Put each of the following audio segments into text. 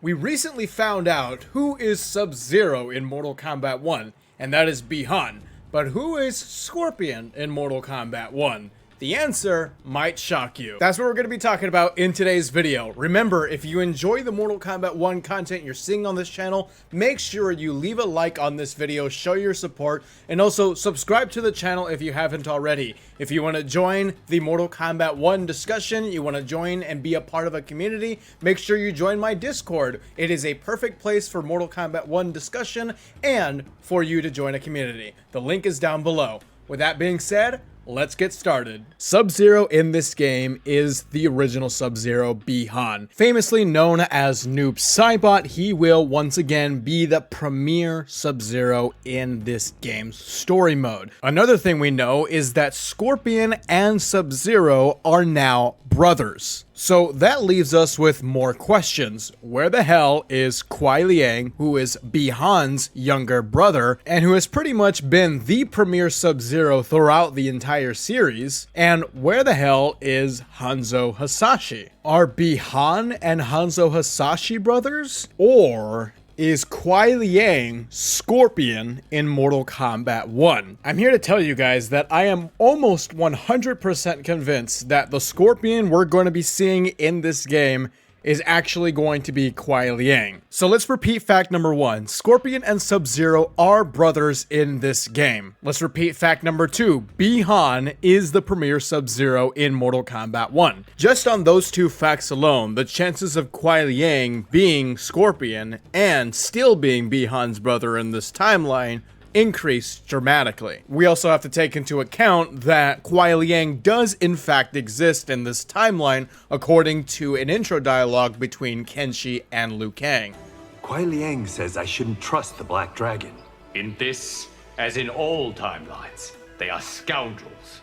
We recently found out who is SubZero in Mortal Kombat 1, and that is Bi-Han. But who is Scorpion in Mortal Kombat 1? The answer might shock you. That's what we're going to be talking about in today's video. Remember, if you enjoy the Mortal Kombat 1 content you're seeing on this channel, make sure you leave a like on this video, show your support, and also subscribe to the channel if you haven't already. If you want to join the Mortal Kombat 1 discussion, you want to join and be a part of a community, make sure you join my Discord. It is a perfect place for Mortal Kombat 1 discussion and for you to join a community. The link is down below. With that being said, let's get started. SubZero in this game is the original SubZero, Bi-Han. Famously known as Noob Saibot, he will once again be the premier SubZero in this game's story mode. Another thing we know is that Scorpion and SubZero are now brothers. So that leaves us with more questions. Where the hell is Kuai Liang, who is Bi-Han's younger brother, and who has pretty much been the premier SubZero throughout the entire series? And where the hell is Hanzo Hasashi? Are Bi-Han and Hanzo Hasashi brothers? Or is Kuai Liang Scorpion in Mortal Kombat 1? I'm here to tell you guys that I am almost 100% convinced that the Scorpion we're going to be seeing in this game is actually going to be Kuai Liang. So let's repeat fact number 1. Scorpion and SubZero are brothers in this game. Let's repeat fact number 2. Bi-Han is the premier SubZero in Mortal Kombat 1. Just on those two facts alone, the chances of Kuai Liang being Scorpion and still being Bi-Han's brother in this timeline increase dramatically. We also have to take into account that Kuai Liang does in fact exist in this timeline according to an intro dialogue between Kenshi and Liu Kang. Kuai Liang says I shouldn't trust the Black Dragon. In this, as in all timelines, they are scoundrels.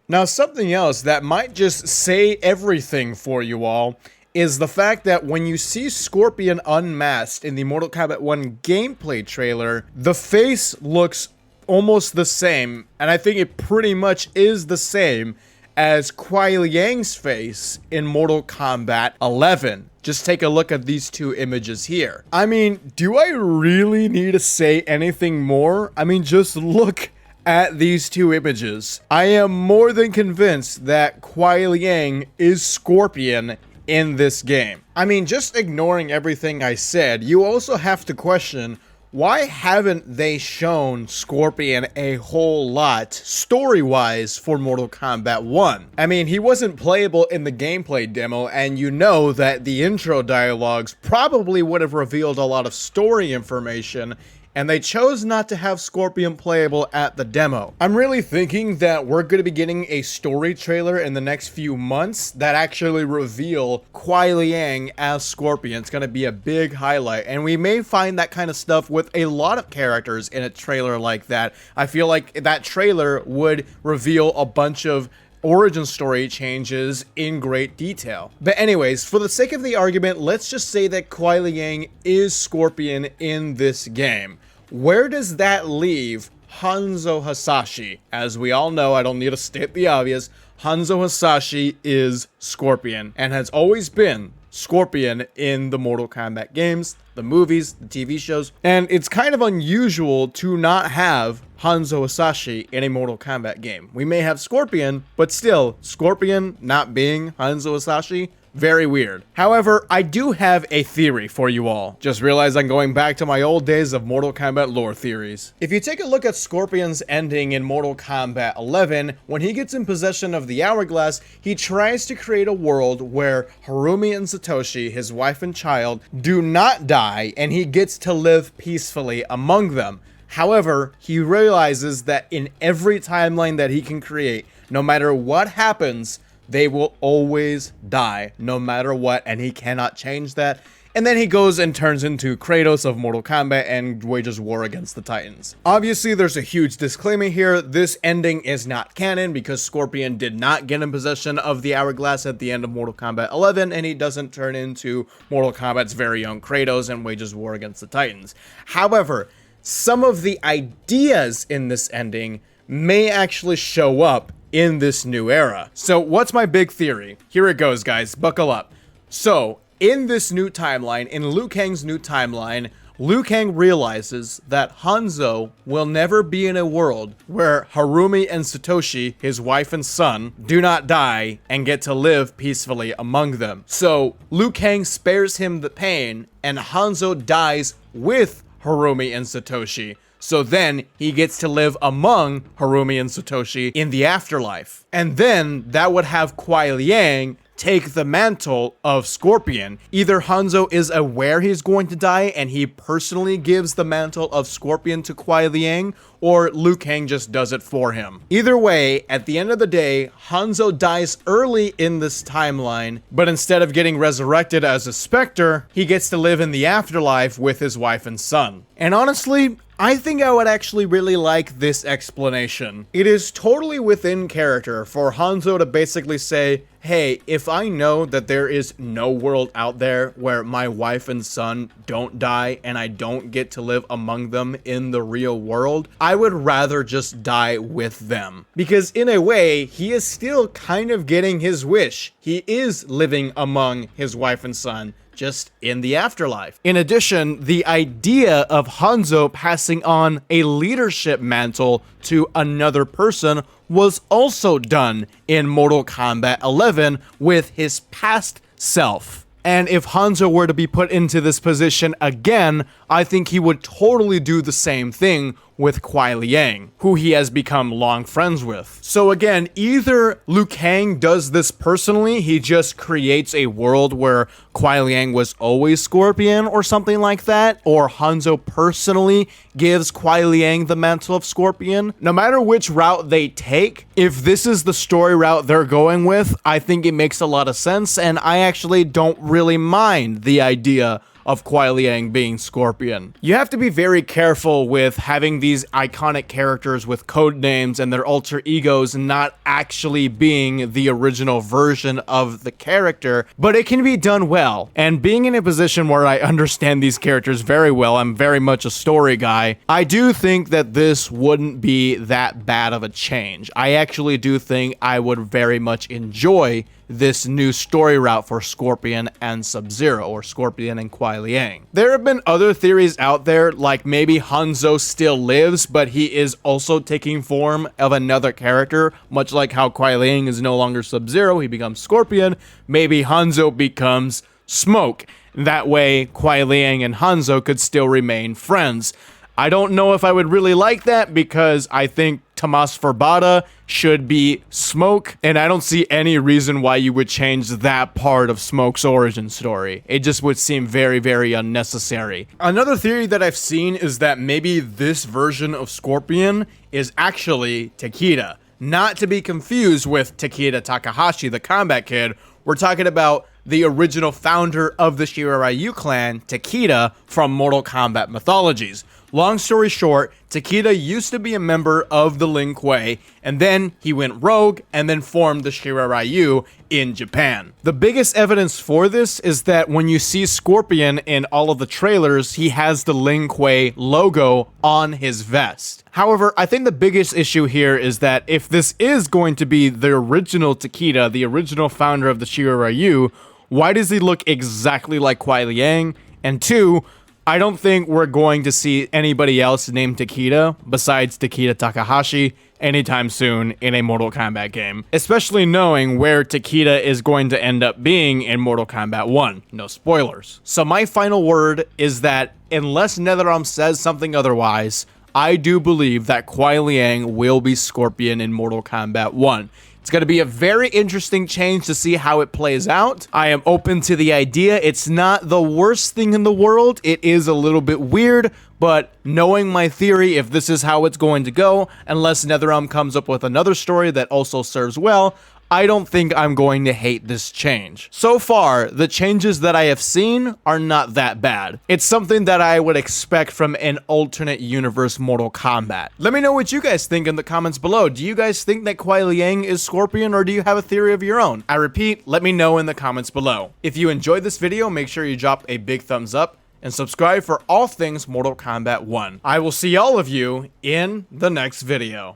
Now, something else that might just say everything for you all is the fact that when you see Scorpion unmasked in the Mortal Kombat 1 gameplay trailer, the face looks almost the same, and I think it pretty much is the same as Kuai Liang's face in Mortal Kombat 11. Just take a look at these two images here. I mean, do I really need to say anything more? I mean, just look at these two images. I am more than convinced that Kuai Liang is Scorpion in this game. I mean, just ignoring everything I said, you also have to question, why haven't they shown Scorpion a whole lot story-wise for Mortal Kombat 1? I mean, he wasn't playable in the gameplay demo, and you know that the intro dialogues probably would have revealed a lot of story information, and they chose not to have Scorpion playable at the demo. I'm really thinking that we're going to be getting a story trailer in the next few months that actually reveal Kuai Liang as Scorpion. It's going to be a big highlight, and we may find that kind of stuff with a lot of characters in a trailer like that. I feel like that trailer would reveal a bunch of origin story changes in great detail. But anyways, for the sake of the argument, let's just say that Kuai Liang is Scorpion in this game. Where does that leave Hanzo Hasashi? As we all know, I don't need to state the obvious, Hanzo Hasashi is Scorpion and has always been Scorpion in the Mortal Kombat games, the movies, the TV shows, and it's kind of unusual to not have Hanzo Hasashi in a Mortal Kombat game. We may have Scorpion, but still, Scorpion not being Hanzo Hasashi, very weird. However, I do have a theory for you all. Just realized I'm going back to my old days of Mortal Kombat lore theories. If you take a look at Scorpion's ending in Mortal Kombat 11, when he gets in possession of the Hourglass, he tries to create a world where Harumi and Satoshi, his wife and child, do not die, and he gets to live peacefully among them. However, he realizes that in every timeline that he can create, no matter what happens, they will always die, no matter what, and he cannot change that. And then he goes and turns into Kratos of Mortal Kombat and wages war against the Titans. Obviously, there's a huge disclaimer here. This ending is not canon because Scorpion did not get in possession of the Hourglass at the end of Mortal Kombat 11, and he doesn't turn into Mortal Kombat's very own Kratos and wages war against the Titans. However, some of the ideas in this ending may actually show up in this new era. So what's my big theory? Here it goes, guys. Buckle up. So in this new timeline, in Liu Kang's new timeline, Liu Kang realizes that Hanzo will never be in a world where Harumi and Satoshi, his wife and son, do not die and get to live peacefully among them. So Liu Kang spares him the pain, and Hanzo dies with Harumi and Satoshi. So then he gets to live among Harumi and Satoshi in the afterlife. And then that would have Kuai Liang take the mantle of Scorpion. Either Hanzo is aware he's going to die and he personally gives the mantle of Scorpion to Kuai Liang, or Liu Kang just does it for him. Either way, at the end of the day, Hanzo dies early in this timeline, but instead of getting resurrected as a specter, he gets to live in the afterlife with his wife and son. And honestly, I think I would actually really like this explanation. It is totally within character for Hanzo to basically say, hey, if I know that there is no world out there where my wife and son don't die and I don't get to live among them in the real world, I would rather just die with them. Because in a way, he is still kind of getting his wish. He is living among his wife and son, just in the afterlife. In addition, the idea of Hanzo passing on a leadership mantle to another person was also done in Mortal Kombat 11 with his past self. And if Hanzo were to be put into this position again, I think he would totally do the same thing with Kuai Liang, who he has become long friends with. So again, either Liu Kang does this personally, he just creates a world where Kuai Liang was always Scorpion or something like that, or Hanzo personally gives Kuai Liang the mantle of Scorpion. No matter which route they take, if this is the story route they're going with, I think it makes a lot of sense, and I actually don't really mind the idea of Kuai Liang being Scorpion. You have to be very careful with having these iconic characters with code names and their alter egos not actually being the original version of the character, but it can be done well. And being in a position where I understand these characters very well, I'm very much a story guy, I do think that this wouldn't be that bad of a change. I actually do think I would very much enjoy this new story route for Scorpion and SubZero, or Scorpion and Kuai Liang. There have been other theories out there, like maybe Hanzo still lives, but he is also taking form of another character, much like how Kuai Liang is no longer SubZero, he becomes Scorpion. Maybe Hanzo becomes Smoke. That way, Kuai Liang and Hanzo could still remain friends. I don't know if I would really like that, because I think Tomas Verbata should be Smoke, and I don't see any reason why you would change that part of Smoke's origin story. It just would seem very, very unnecessary. Another theory that I've seen is that maybe this version of Scorpion is actually Takeda. Not to be confused with Takeda Takahashi, the Kombat Kid. We're talking about the original founder of the Shiraryu clan, Takeda, from Mortal Kombat mythologies. Long story short, Takeda used to be a member of the Lin Kuei, and then he went rogue and then formed the Shiraryu in Japan. The biggest evidence for this is that when you see Scorpion in all of the trailers, he has the Lin Kuei logo on his vest. However, I think the biggest issue here is that if this is going to be the original Takeda, the original founder of the Shiraryu, why does he look exactly like Kuai Liang? And two, I don't think we're going to see anybody else named Takeda besides Takeda Takahashi anytime soon in a Mortal Kombat game, especially knowing where Takeda is going to end up being in Mortal Kombat 1. No spoilers. So my final word is that unless NetherRealm says something otherwise, I do believe that Kuai Liang will be Scorpion in Mortal Kombat 1. It's going to be a very interesting change to see how it plays out. I am open to the idea. It's not the worst thing in the world. It is a little bit weird, but knowing my theory, if this is how it's going to go, unless NetherRealm comes up with another story that also serves well, I don't think I'm going to hate this change. So far, the changes that I have seen are not that bad. It's something that I would expect from an alternate universe Mortal Kombat. Let me know what you guys think in the comments below. Do you guys think that Kuai Liang is Scorpion, or do you have a theory of your own? I repeat, let me know in the comments below. If you enjoyed this video, make sure you drop a big thumbs up. and subscribe for all things Mortal Kombat 1. I will see all of you in the next video.